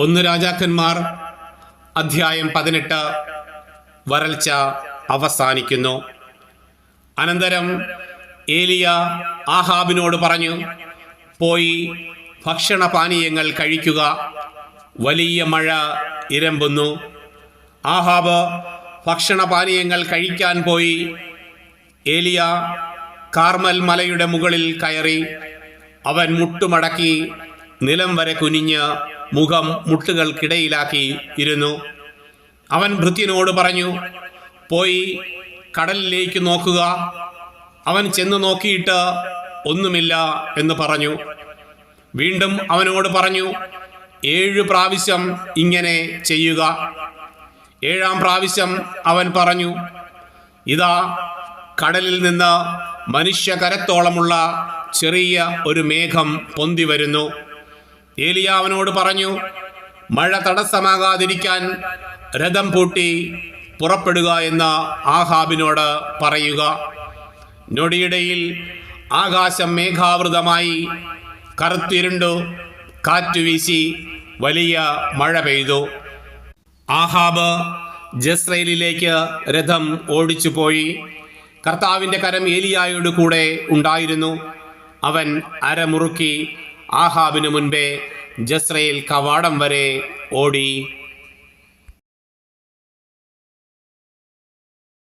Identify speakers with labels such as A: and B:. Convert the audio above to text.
A: ഒന്ന് രാജാക്കന്മാർ അധ്യായം 18. വരൾച്ച അവസാനിക്കുന്നു. അനന്തരം ഏലിയ ആഹാബിനോട് പറഞ്ഞു, പോയി ഭക്ഷണപാനീയങ്ങൾ കഴിക്കുക, വലിയ മഴ ഇരമ്പുന്നു. ആഹാബ് ഭക്ഷണപാനീയങ്ങൾ കഴിക്കാൻ പോയി. ഏലിയ കാർമൽ മലയുടെ മുകളിൽ കയറി. അവൻ മുട്ടുമടക്കി നിലം വരെ കുനിഞ്ഞ് മുഖം മുട്ടുകൾക്കിടയിലാക്കി ഇരുന്നു. അവൻ ഭൃത്യനോട് പറഞ്ഞു, പോയി കടലിലേക്ക് നോക്കുക. അവൻ ചെന്ന് നോക്കിയിട്ട് ഒന്നുമില്ല എന്ന് പറഞ്ഞു. വീണ്ടും അവനോട് പറഞ്ഞു, 7 പ്രാവശ്യം ഇങ്ങനെ ചെയ്യുക. 7-ാം പ്രാവശ്യം അവൻ പറഞ്ഞു, ഇതാ കടലിൽ നിന്ന് മനുഷ്യകരത്തോളമുള്ള ചെറിയ ഒരു മേഘം പൊന്തി വരുന്നു. ഏലിയ അവനോട് പറഞ്ഞു, മഴ തടസ്സമാകാതിരിക്കാൻ രഥം പൂട്ടി പുറപ്പെടുക എന്ന് ആഹാബിനോട് പറയുക. നൊടിയിടയിൽ ആകാശം മേഘാവൃതമായി കറുത്തിരുണ്ടു. കാറ്റുവീശി വലിയ മഴ പെയ്തു. ആഹാബ് ജസ്രയേലിലേക്ക് രഥം ഓടിച്ചു പോയി. കർത്താവിൻ്റെ കരം ഏലിയായോട് കൂടെ ഉണ്ടായിരുന്നു. അവൻ അരമുറുക്കി ആഹാബിന് മുൻപേ ജസ്രയേൽ കവാടം വരെ ഓടി.